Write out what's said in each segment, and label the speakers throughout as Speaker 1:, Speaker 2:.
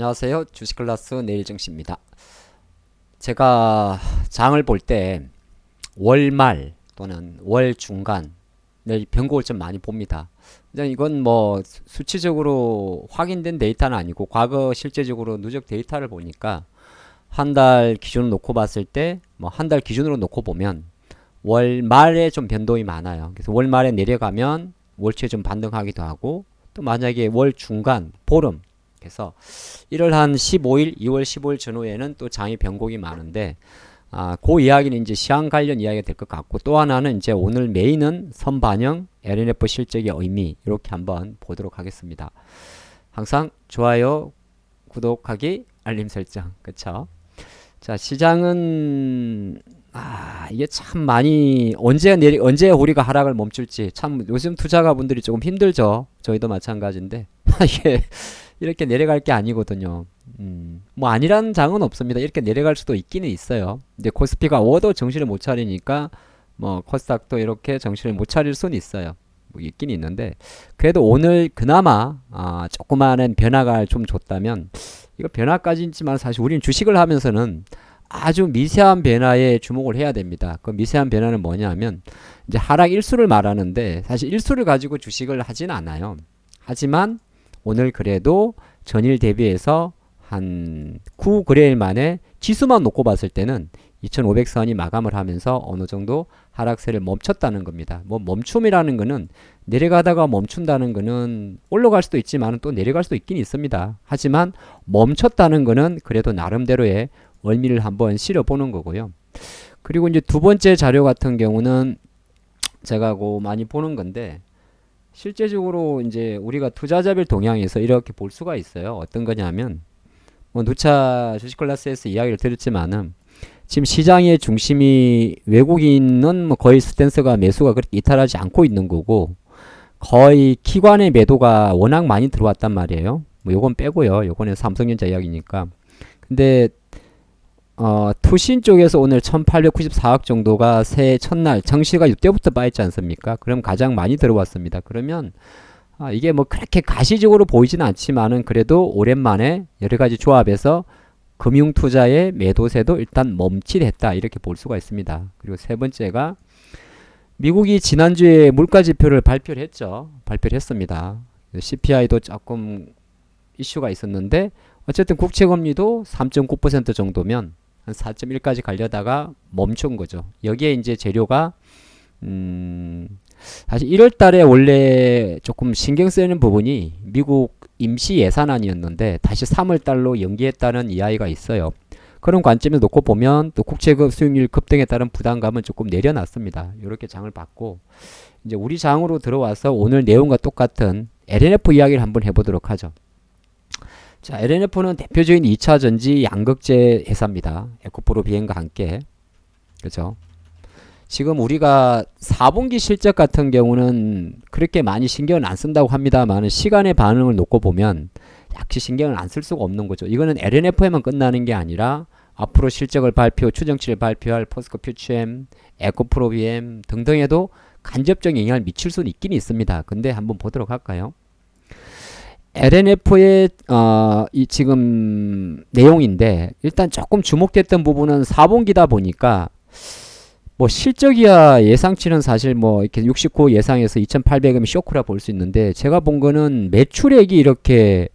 Speaker 1: 안녕하세요. 주식클래스 내일증시입니다. 제가 장을 볼 때 월말 또는 월 중간을 변곡을 좀 많이 봅니다. 그냥 이건 뭐 수치적으로 확인된 데이터는 아니고 과거 실제적으로 누적 데이터를 보니까 한 달 기준으로 놓고 봤을 때 뭐 한 달 기준으로 놓고 보면 월말에 좀 변동이 많아요. 그래서 월말에 내려가면 월초에 좀 반등하기도 하고, 또 만약에 월 중간 보름, 그래서 1월 한 15일, 2월 15일 전후에는 또 장이 변곡이 많은데, 그 이야기는 이제 시황 관련 이야기가 될 것 같고, 또 하나는 이제 오늘 메인은 선반영 LNF 실적의 의미, 이렇게 한번 보도록 하겠습니다. 항상 좋아요, 구독하기, 알림 설정, 그쵸? 자, 시장은 이게 참 많이 언제 우리가 하락을 멈출지 참 요즘 투자가분들이 조금 힘들죠. 저희도 마찬가지인데 이게 이렇게 내려갈 게 아니거든요. 뭐 아니라는 장은 없습니다. 이렇게 내려갈 수도 있기는 있어요. 근데 코스피가 워도 정신을 못 차리니까 뭐 코스닥도 이렇게 정신을 못 차릴 수는 있어요. 뭐 있긴 있는데, 그래도 오늘 그나마 조그마한 변화가 좀 줬다면, 이거 변화까지지만 사실 우리는 주식을 하면서는 아주 미세한 변화에 주목을 해야 됩니다. 그 미세한 변화는 뭐냐면 이제 하락 일수를 말하는데, 사실 일수를 가지고 주식을 하진 않아요. 하지만 오늘 그래도 전일 대비해서 한 9거래일 만에 지수만 놓고 봤을 때는 2500선이 마감을 하면서 어느 정도 하락세를 멈췄다는 겁니다. 뭐 멈춤이라는 거는 내려가다가 멈춘다는 거는 올라갈 수도 있지만 또 내려갈 수도 있긴 있습니다. 하지만 멈췄다는 거는 그래도 나름대로의 의미를 한번 실어보는 거고요. 그리고 이제 두 번째 자료 같은 경우는 제가 많이 보는 건데, 실제적으로 이제 우리가 투자자별 동향에서 이렇게 볼 수가 있어요. 어떤 거냐면, 뭐 누차 주식 클래스에서 이야기를 드렸지만은 지금 시장의 중심이 외국인은 뭐 거의 스탠스가 매수가 그렇게 이탈하지 않고 있는 거고, 거의 기관의 매도가 워낙 많이 들어왔단 말이에요. 뭐 요건 빼고요. 요거는 삼성전자 이야기니까. 근데 투신 쪽에서 오늘 1894억 정도가 새해 첫날 정시가 이때부터 빠있지 않습니까? 그럼 가장 많이 들어왔습니다. 그러면 이게 뭐 그렇게 가시적으로 보이지는 않지만은 그래도 오랜만에 여러가지 조합에서 금융투자의 매도세도 일단 멈칫했다, 이렇게 볼 수가 있습니다. 그리고 세 번째가 미국이 지난주에 물가지표를 발표를 했죠. 발표를 했습니다. CPI도 조금 이슈가 있었는데, 어쨌든 국채금리도 3.9% 정도면 한 4.1까지 가려다가 멈춘 거죠. 여기에 이제 재료가 사실 1월 달에 원래 조금 신경 쓰이는 부분이 미국 임시 예산안이었는데 다시 3월 달로 연기했다는 이야기가 있어요. 그런 관점에서 놓고 보면 또 국채 수익률 급등에 따른 부담감은 조금 내려놨습니다. 이렇게 장을 봤고, 이제 우리 장으로 들어와서 오늘 내용과 똑같은 LNF 이야기를 한번 해보도록 하죠. 자, LNF는 대표적인 2차 전지 양극재 회사입니다. 에코프로 비행과 함께. 그죠? 지금 우리가 4분기 실적 같은 경우는 그렇게 많이 신경을 안 쓴다고 합니다만, 시간의 반응을 놓고 보면 약시 신경을 안 쓸 수가 없는 거죠. 이거는 LNF에만 끝나는 게 아니라 앞으로 실적을 추정치를 발표할 포스코 퓨처엠, 에코프로 비엠 등등에도 간접적인 영향을 미칠 수는 있긴 있습니다. 근데 한번 보도록 할까요? LNF의 이 지금 내용인데, 일단 조금 주목됐던 부분은 4분기다 보니까 뭐 실적이야 예상치는 사실 뭐 이렇게 69 예상해서 2,800은 쇼크라 볼 수 있는데, 제가 본 거는 매출액이 이렇게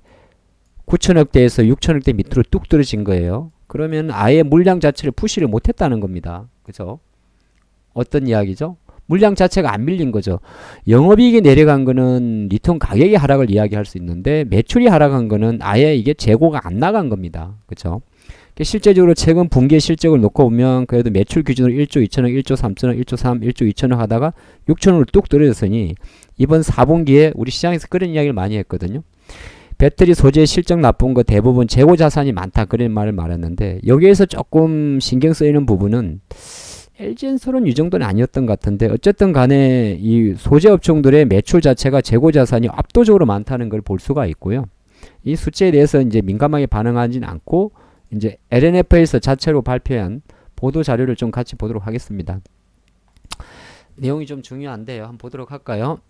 Speaker 1: 9천억대에서 6천억대 밑으로 뚝 떨어진 거예요. 그러면 아예 물량 자체를 푸시를 못했다는 겁니다. 그죠? 어떤 이야기죠? 물량 자체가 안 밀린 거죠. 영업이익이 내려간 거는 리톤 가격의 하락을 이야기할 수 있는데, 매출이 하락한 거는 아예 이게 재고가 안 나간 겁니다. 그쵸? 실제적으로 최근 분기의 실적을 놓고 보면 그래도 매출 기준으로 1조 2천억, 1조 3천억, 1조 3, 1조 2천억 하다가 6천억으로 뚝 떨어졌으니, 이번 4분기에 우리 시장에서 그런 이야기를 많이 했거든요. 배터리 소재 실적 나쁜 거 대부분 재고 자산이 많다, 그런 말을 말했는데, 여기에서 조금 신경 쓰이는 부분은 LG엔솔은 이 정도는 아니었던 것 같은데, 어쨌든 간에 이 소재 업종들의 매출 자체가 재고 자산이 압도적으로 많다는 걸 볼 수가 있고요. 이 수치에 대해서 이제 민감하게 반응하지는 않고, 이제 LNF에서 자체로 발표한 보도 자료를 좀 같이 보도록 하겠습니다. 내용이 좀 중요한데요. 한번 보도록 할까요?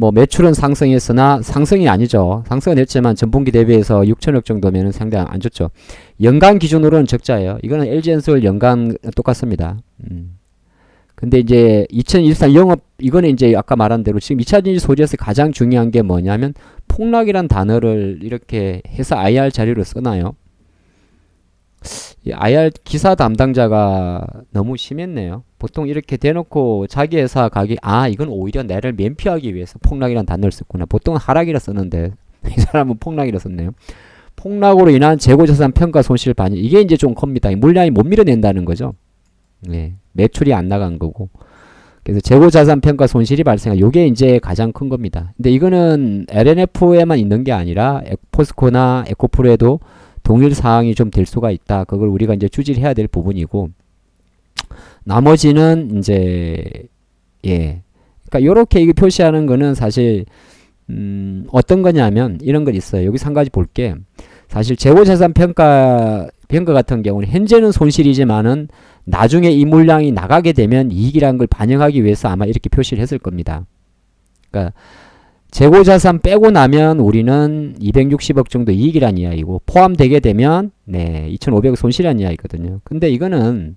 Speaker 1: 뭐 매출은 상승했으나 상승이 아니죠. 상승은 했지만 전분기 대비해서 6천억 정도면 상당히 안 좋죠. 연간 기준으로는 적자예요. 이거는 LG엔솔 연간 똑같습니다. 근데 이제 2023 영업 이거는 이제 아까 말한 대로 지금 2차전지 소재에서 가장 중요한 게 뭐냐면 폭락이란 단어를 이렇게 해서 IR 자료로 써놔요. 이 IR 기사 담당자가 너무 심했네요. 보통 이렇게 대놓고 자기 회사 가격 이건 오히려 나를 면피하기 위해서 폭락이란 단어를 썼구나. 보통 하락이라 썼는데 이 사람은 폭락이라 썼네요. 폭락으로 인한 재고자산 평가 손실 반영 이게 이제 좀 큽니다. 물량이 못 밀어낸다는 거죠. 네, 매출이 안 나간 거고. 그래서 재고자산 평가 손실이 발생한 요게 이제 가장 큰 겁니다. 근데 이거는 LNF에만 있는 게 아니라 포스코나 에코프로에도 동일 사항이 좀 될 수가 있다. 그걸 우리가 이제 주지를 해야 될 부분이고. 나머지는 이제 그러니까 요렇게 이거 표시하는 거는 사실 어떤 거냐면 이런 건 있어요. 여기서 한 가지 볼게. 사실 재고자산 평가 같은 경우는 현재는 손실이지만은 나중에 이 물량이 나가게 되면 이익이라는 걸 반영하기 위해서 아마 이렇게 표시를 했을 겁니다. 그러니까 재고자산 빼고 나면 우리는 260억 정도 이익이란 이야기고 포함되게 되면 2,500억 손실이란 이야기거든요. 근데 이거는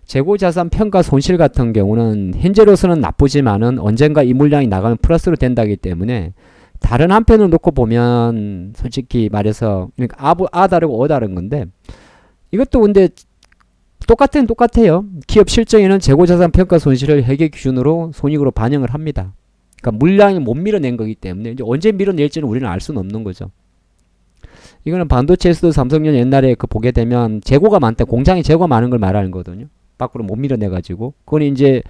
Speaker 1: 재고자산 평가 손실 같은 경우는 현재로서는 나쁘지만은 언젠가 이 물량이 나가면 플러스로 된다기 때문에 다른 한편을 놓고 보면 솔직히 말해서 그러니까 아 다르고 어 다른 건데 이것도 근데 똑같아요. 기업 실적에는 재고자산 평가 손실을 회계 기준으로 손익으로 반영을 합니다. 그러니까 물량이 못 밀어낸 거기 때문에 이제 언제 밀어낼지는 우리는 알 수는 없는 거죠. 이거는 반도체에서도 삼성전 옛날에 그 보게 되면 재고가 많다. 공장에 재고가 많은 걸 말하는 거거든요. 밖으로 못 밀어내가지고. 그건 이제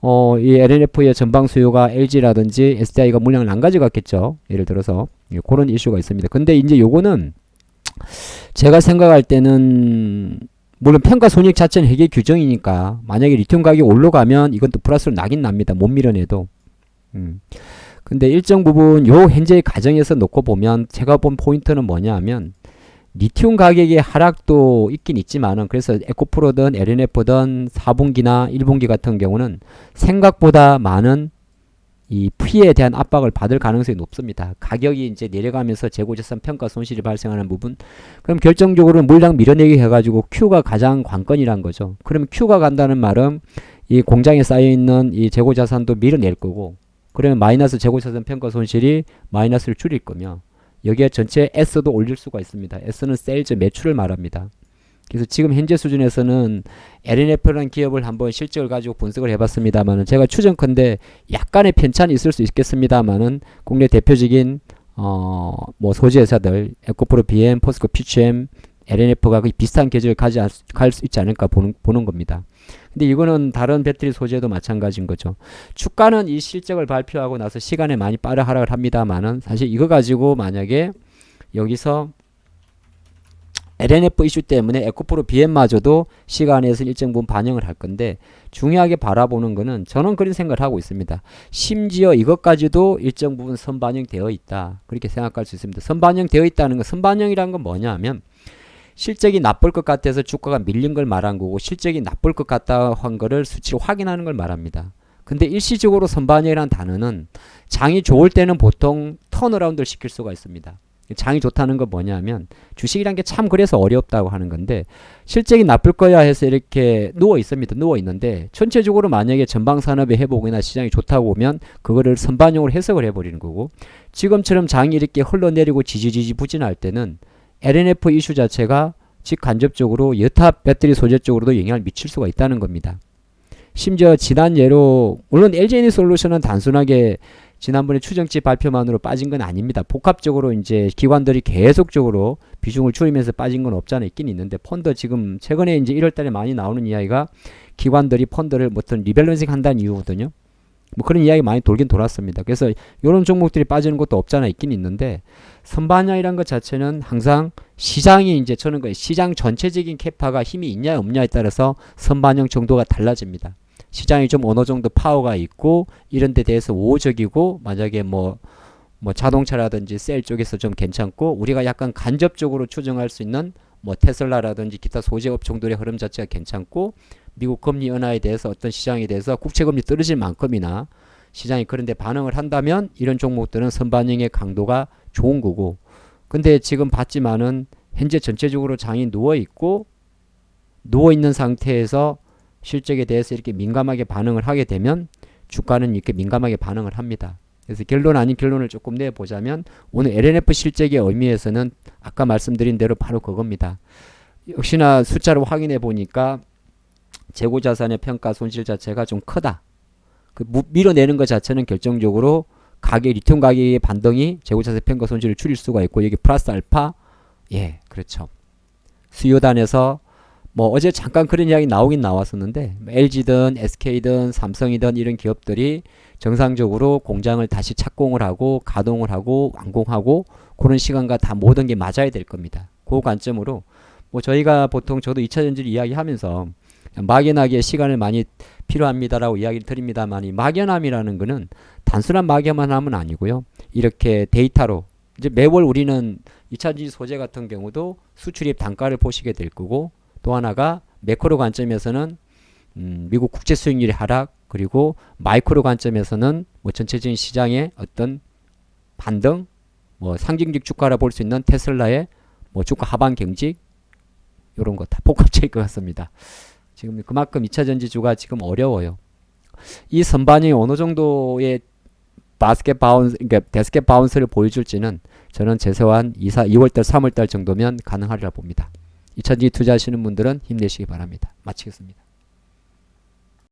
Speaker 1: 이 LNF의 전방 수요가 LG라든지 SDI가 물량을 안 가져갔겠죠. 예를 들어서 그런 이슈가 있습니다. 근데 이제 요거는 제가 생각할 때는 물론 평가 손익 자체는 회계 규정이니까 만약에 리튬 가격이 올라가면 이건 또 플러스로 나긴 납니다. 못 밀어내도. 근데 일정 부분 요 현재의 가정에서 놓고 보면 제가 본 포인트는 뭐냐 하면 리튬 가격의 하락도 있긴 있지만은 그래서 에코프로든 LNF든 4분기나 1분기 같은 경우는 생각보다 많은 이 피해에 대한 압박을 받을 가능성이 높습니다. 가격이 이제 내려가면서 재고자산 평가 손실이 발생하는 부분. 그럼 결정적으로 물량 밀어내기 해가지고 Q가 가장 관건이란 거죠. 그럼 Q가 간다는 말은 이 공장에 쌓여있는 이 재고자산도 밀어낼 거고 그러면 마이너스 재고자산 평가 손실이 마이너스를 줄일 거며 여기에 전체 S도 올릴 수가 있습니다. S는 세일즈 매출을 말합니다. 그래서 지금 현재 수준에서는 LNF라는 기업을 한번 실적을 가지고 분석을 해봤습니다만은 제가 추정컨대 약간의 편차는 있을 수 있겠습니다만은 국내 대표적인 뭐 소재 회사들 에코프로, BM, 포스코, PCM, LNF가 거의 비슷한 계절을 갈 수 있지 않을까 보는 겁니다. 근데 이거는 다른 배터리 소재도 마찬가지인 거죠. 주가는 이 실적을 발표하고 나서 시간에 많이 빠르게 하락을 합니다만은 사실 이거 가지고 만약에 여기서 LNF 이슈 때문에 에코프로 BM마저도 시간에서 일정 부분 반영을 할 건데 중요하게 바라보는 거는 저는 그런 생각을 하고 있습니다. 심지어 이것까지도 일정 부분 선반영되어 있다. 그렇게 생각할 수 있습니다. 선반영되어 있다는 건 선반영이라는 건 뭐냐 하면 실적이 나쁠 것 같아서 주가가 밀린 걸 말한 거고 실적이 나쁠 것 같다 한 거를 수치로 확인하는 걸 말합니다. 근데 일시적으로 선반영이라는 단어는 장이 좋을 때는 보통 턴어라운드를 시킬 수가 있습니다. 장이 좋다는 건 뭐냐면 주식이란 게 참 그래서 어렵다고 하는 건데 실적이 나쁠 거야 해서 이렇게 누워 있습니다. 누워 있는데 전체적으로 만약에 전방 산업의 회복이나 시장이 좋다고 보면 그거를 선반영으로 해석을 해버리는 거고 지금처럼 장이 이렇게 흘러내리고 지지지지 부진할 때는 LNF 이슈 자체가 직간접적으로 여타 배터리 소재 쪽으로도 영향을 미칠 수가 있다는 겁니다. 심지어 지난 예로 물론 LG에너지솔루션은 단순하게 지난번에 추정치 발표만으로 빠진 건 아닙니다. 복합적으로 이제 기관들이 계속적으로 비중을 줄이면서 빠진 건 없잖아 있긴 있는데 펀드 지금 최근에 이제 1월달에 많이 나오는 이야기가 기관들이 펀드를 어떤 리밸런싱 한다는 이유거든요. 뭐 그런 이야기 많이 돌긴 돌았습니다. 그래서 이런 종목들이 빠지는 것도 없잖아 있긴 있는데 선반영이란 것 자체는 항상 시장이 이제 저는 그 시장 전체적인 캐파가 힘이 있냐 없냐에 따라서 선반영 정도가 달라집니다. 시장이 좀 어느 정도 파워가 있고 이런 데 대해서 우호적이고 만약에 뭐 자동차라든지 셀 쪽에서 좀 괜찮고 우리가 약간 간접적으로 추정할 수 있는 뭐 테슬라라든지 기타 소재 업종들의 흐름 자체가 괜찮고 미국 금리 인하에 대해서 어떤 시장에 대해서 국채금리 떨어질 만큼이나 시장이 그런데 반응을 한다면 이런 종목들은 선반영의 강도가 좋은 거고, 근데 지금 봤지만은 현재 전체적으로 장이 누워있는 상태에서 실적에 대해서 이렇게 민감하게 반응을 하게 되면 주가는 이렇게 민감하게 반응을 합니다. 그래서 결론 아닌 결론을 조금 내보자면 오늘 LNF 실적의 의미에서는 아까 말씀드린 대로 바로 그겁니다. 역시나 숫자로 확인해 보니까 재고자산의 평가 손실 자체가 좀 크다. 그 밀어내는 것 자체는 결정적으로 리튬 가격의 반등이 재고자산 평가 손실을 줄일 수가 있고, 여기 플러스 알파, 예, 그렇죠. 수요단에서 뭐 어제 잠깐 그런 이야기 나오긴 나왔었는데, LG든 SK든 삼성이든 이런 기업들이 정상적으로 공장을 다시 착공을 하고 가동을 하고 완공하고 그런 시간과 다 모든 게 맞아야 될 겁니다. 그 관점으로 뭐 저희가 보통 저도 2차전지를 이야기하면서 막연하게 시간을 많이 필요합니다라고 이야기를 드립니다만, 막연함이라는 거는 단순한 막연함은 아니고요. 이렇게 데이터로 이제 매월 우리는 2차전지 소재 같은 경우도 수출입 단가를 보시게 될 거고, 또 하나가 매크로 관점에서는 미국 국제 수익률의 하락, 그리고 마이크로 관점에서는 뭐 전체적인 시장의 어떤 반등, 뭐 상징적 주가라 볼 수 있는 테슬라의 뭐 주가 하방 경직, 이런 거 다 복합적일 것 같습니다. 지금 그만큼 2차 전지주가 지금 어려워요. 이 선반영이 어느 정도의 그러니까 데스켓 바운스를 보여줄지는 저는 최소한 2월달, 3월달 정도면 가능하리라 봅니다. 2차 전지 투자하시는 분들은 힘내시기 바랍니다. 마치겠습니다.